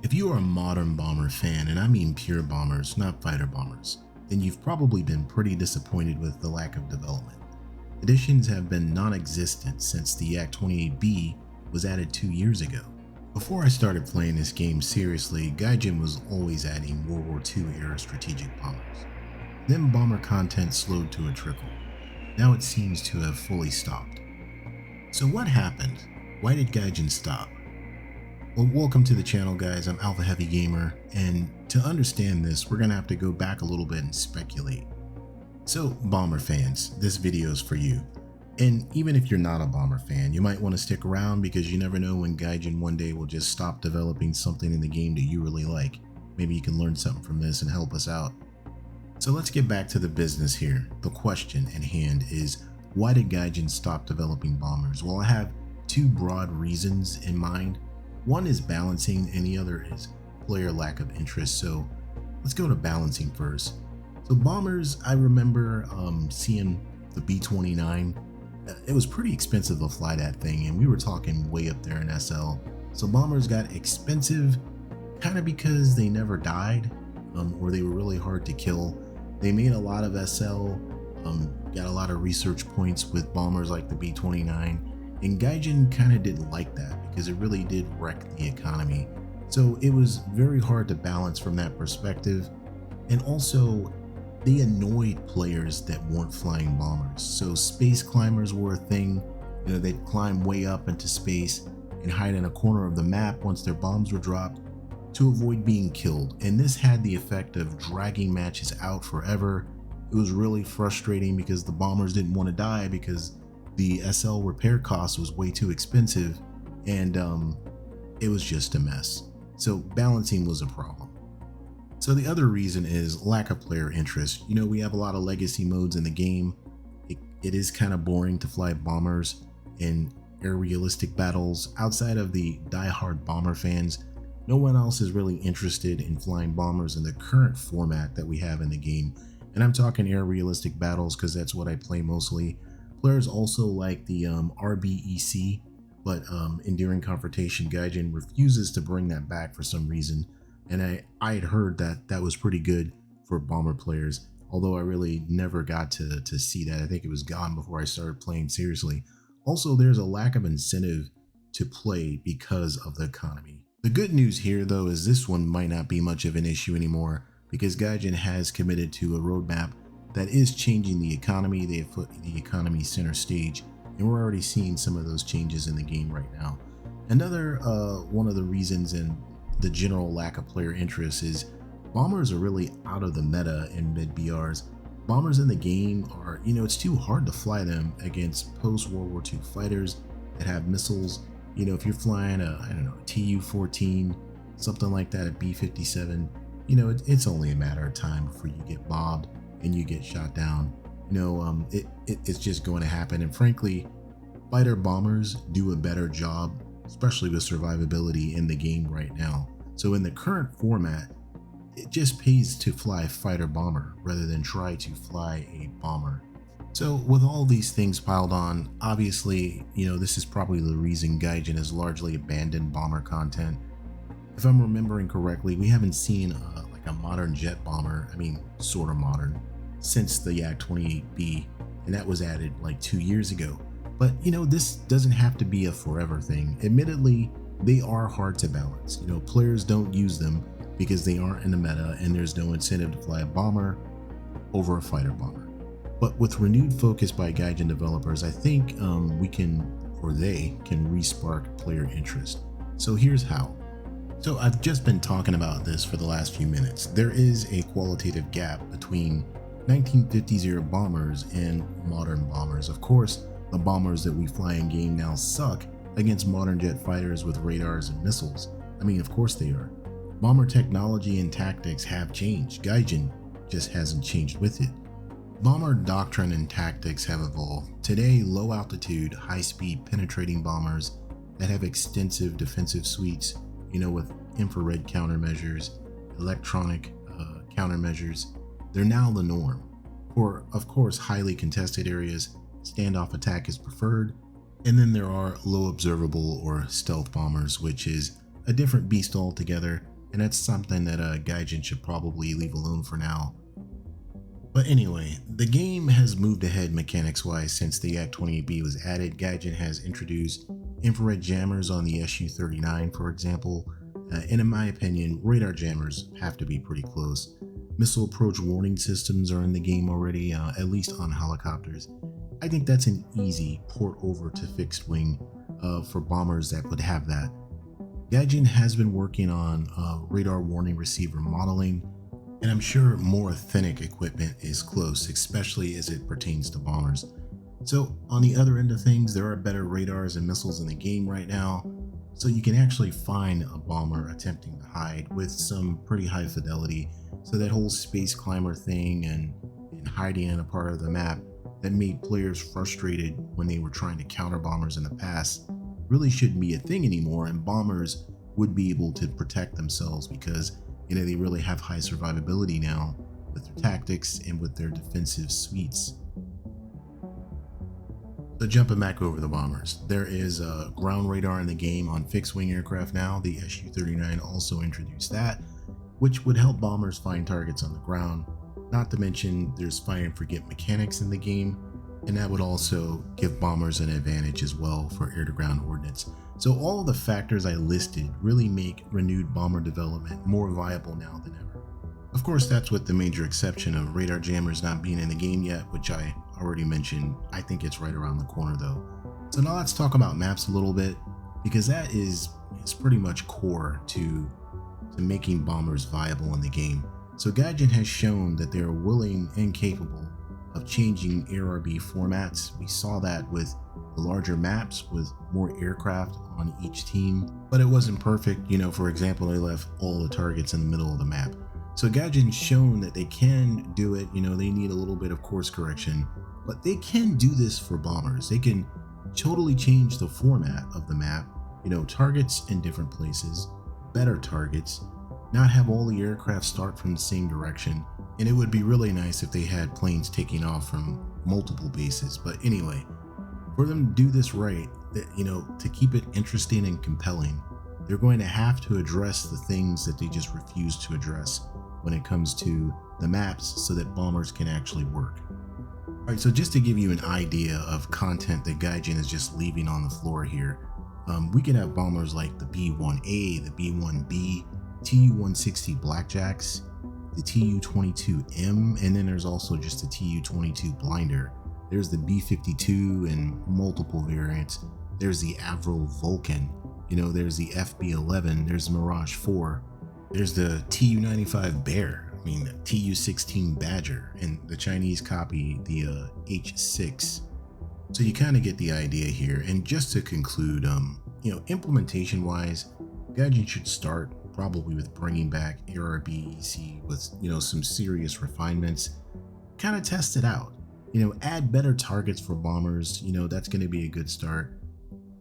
If you are a modern bomber fan, and I mean pure bombers, not fighter bombers, then you've probably been pretty disappointed with the lack of development. Additions have been non-existent since the Yak 28B was added 2 years ago. Before I started playing this game seriously, Gaijin was always adding World War II era strategic bombers. Then bomber content slowed to a trickle. Now it seems to have fully stopped. So what happened? Why did Gaijin stop? Well, welcome to the channel, guys. I'm Alpha Heavy Gamer, and to understand this, we're gonna have to go back a little bit and speculate. So, bomber fans, this video is for you. And even if you're not a bomber fan, you might want to stick around because you never know when Gaijin one day will just stop developing something in the game that you really like. Maybe you can learn something from this and help us out. So let's get back to the business here. The question at hand is, why did Gaijin stop developing bombers? Well, I have two broad reasons in mind. One is balancing and the other is player lack of interest. So let's go to balancing first. So bombers, I remember seeing the B-29. It was pretty expensive to fly that thing, and we were talking way up there in SL. So bombers got expensive kind of because they never died, or they were really hard to kill. They made a lot of SL, got a lot of research points with bombers like the B-29, and Gaijin kind of didn't like that because it really did wreck the economy. So it was very hard to balance from that perspective, and also they annoyed players that weren't flying bombers. So space climbers were a thing. You know, they'd climb way up into space and hide in a corner of the map once their bombs were dropped to avoid being killed. And this had the effect of dragging matches out forever. It was really frustrating because the bombers didn't want to die because the SL repair cost was way too expensive, and it was just a mess. So balancing was a problem. So the other reason is lack of player interest. You know, we have a lot of legacy modes in the game. It is kind of boring to fly bombers in air realistic battles. Outside of the die-hard bomber fans, no one else is really interested in flying bombers in the current format that we have in the game. And I'm talking air realistic battles because that's what I play mostly. Players also like the RBEC, but Enduring Confrontation. Gaijin refuses to bring that back for some reason. And I had heard that was pretty good for bomber players, although I really never got to see that. I think it was gone before I started playing seriously. Also, there's a lack of incentive to play because of the economy. The good news here, though, is this one might not be much of an issue anymore because Gaijin has committed to a roadmap that is changing the economy. They have put the economy center stage, and we're already seeing some of those changes in the game right now. Another one of the reasons and the general lack of player interest is bombers are really out of the meta in mid-BRs. Bombers in the game are, you know, it's too hard to fly them against post-World War II fighters that have missiles. You know, if you're flying a, I don't know, a TU-14, something like that, a B-57, you know, it's only a matter of time before you get bombed and you get shot down. You know, it's just going to happen. And frankly, fighter bombers do a better job, especially with survivability in the game right now. So in the current format, it just pays to fly fighter bomber rather than try to fly a bomber. So with all these things piled on, obviously, you know, this is probably the reason Gaijin has largely abandoned bomber content. If I'm remembering correctly, we haven't seen like a modern jet bomber, I mean, sort of modern, since the Yak 28B, and that was added like 2 years ago. But, you know, this doesn't have to be a forever thing. Admittedly, they are hard to balance. You know, players don't use them because they aren't in the meta and there's no incentive to fly a bomber over a fighter bomber. But with renewed focus by Gaijin developers, I think we can, or they can, respark player interest. So here's how. So I've just been talking about this for the last few minutes. There is a qualitative gap between 1950s era bombers and modern bombers. Of course, the bombers that we fly in game now suck against modern jet fighters with radars and missiles. I mean, of course they are. Bomber technology and tactics have changed. Gaijin just hasn't changed with it. Bomber doctrine and tactics have evolved. Today, low altitude, high speed penetrating bombers that have extensive defensive suites, you know, with infrared countermeasures, electronic countermeasures, they're now the norm. For, of course, highly contested areas, standoff attack is preferred. And then there are low observable or stealth bombers, which is a different beast altogether. and that's something that Gaijin should probably leave alone for now. But anyway, the game has moved ahead mechanics-wise since the Act 28B was added. Gaijin has introduced infrared jammers on the SU-39, for example, and in my opinion, radar jammers have to be pretty close. Missile approach warning systems are in the game already, at least on helicopters. I think that's an easy port over to fixed wing for bombers that would have that. Gaijin has been working on radar warning receiver modeling, and I'm sure more authentic equipment is close, especially as it pertains to bombers. So on the other end of things, there are better radars and missiles in the game right now, so you can actually find a bomber attempting to hide with some pretty high fidelity. So that whole space climber thing and hiding in a part of the map that made players frustrated when they were trying to counter bombers in the past really shouldn't be a thing anymore, and bombers would be able to protect themselves because they really have high survivability now with their tactics and with their defensive suites. So jumping back over the bombers, there is a ground radar in the game on fixed wing aircraft now. The SU-39 also introduced that, which would help bombers find targets on the ground. Not to mention there's fire and forget mechanics in the game, and that would also give bombers an advantage as well for air-to-ground ordnance. So all of the factors I listed really make renewed bomber development more viable now than ever. Of course, that's with the major exception of radar jammers not being in the game yet, which I already mentioned. I think it's right around the corner though. So now let's talk about maps a little bit, because that is pretty much core to making bombers viable in the game. So Gaijin has shown that they are willing and capable of changing ARB formats. We saw that with the larger maps with more aircraft on each team, but it wasn't perfect. For example, they left all the targets in the middle of the map. So Gaijin's shown that they can do it. They need a little bit of course correction, but they can do this for bombers. They can totally change the format of the map, targets in different places, better targets, not have all the aircraft start from the same direction. And it would be really nice if they had planes taking off from multiple bases. But anyway, for them to do this right, to keep it interesting and compelling, they're going to have to address the things that they just refuse to address when it comes to the maps so that bombers can actually work. Alright, so just to give you an idea of content that Gaijin is just leaving on the floor here, we can have bombers like the B-1A, the B-1B, Tu-160 Blackjacks, the Tu-22M, and then there's also just the Tu-22 Blinder. There's the B-52 and multiple variants. There's the Avro Vulcan, there's the FB-11, there's the Mirage 4, there's the Tu-95 Bear, the Tu-16 Badger, and the Chinese copy, the H-6. So you kind of get the idea here. And just to conclude, implementation wise, Gaijin should start probably with bringing back ARBEC with some serious refinements, kind of test it out, add better targets for bombers. That's going to be a good start.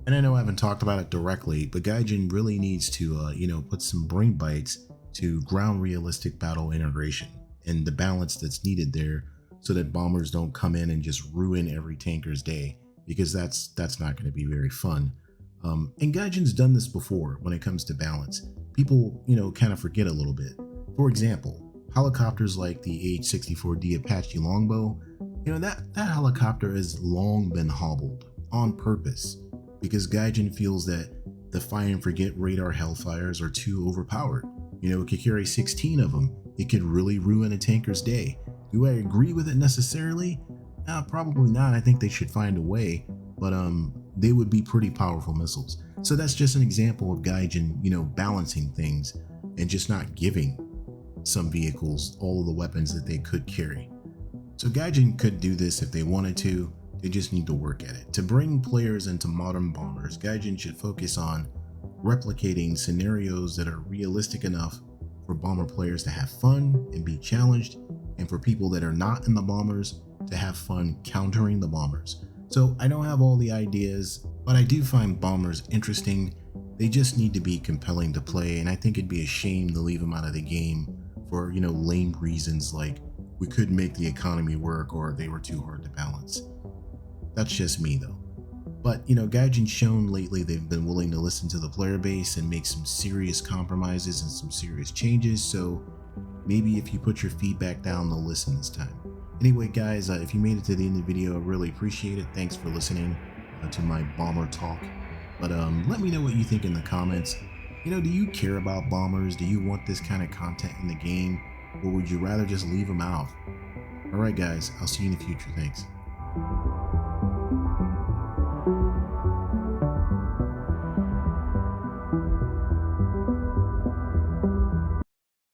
And I know I haven't talked about it directly, but Gaijin really needs to put some brain bites to ground realistic battle integration and the balance that's needed there, so that bombers don't come in and just ruin every tanker's day, because that's not going to be very fun. And Gaijin's done this before when it comes to balance. People, kind of forget a little bit. For example, helicopters like the H-64D Apache Longbow, that helicopter has long been hobbled on purpose because Gaijin feels that the fire and forget radar Hellfires are too overpowered. It could carry 16 of them. It could really ruin a tanker's day. Do I agree with it necessarily? Probably not. I think they should find a way, but they would be pretty powerful missiles. So that's just an example of Gaijin, balancing things and just not giving some vehicles all of the weapons that they could carry. So Gaijin could do this if they wanted to. They just need to work at it. To bring players into modern bombers, Gaijin should focus on replicating scenarios that are realistic enough for bomber players to have fun and be challenged, and for people that are not in the bombers to have fun countering the bombers. So I don't have all the ideas, but I do find bombers interesting. They just need to be compelling to play, and I think it'd be a shame to leave them out of the game for, lame reasons like we couldn't make the economy work or they were too hard to balance. That's just me though. But, Gaijin's shown lately they've been willing to listen to the player base and make some serious compromises and some serious changes, so maybe if you put your feedback down, they'll listen this time. Anyway, guys, if you made it to the end of the video, I really appreciate it. Thanks for listening to my bomber talk. But let me know what you think in the comments. Do you care about bombers? Do you want this kind of content in the game? Or would you rather just leave them out? Alright guys, I'll see you in the future. Thanks.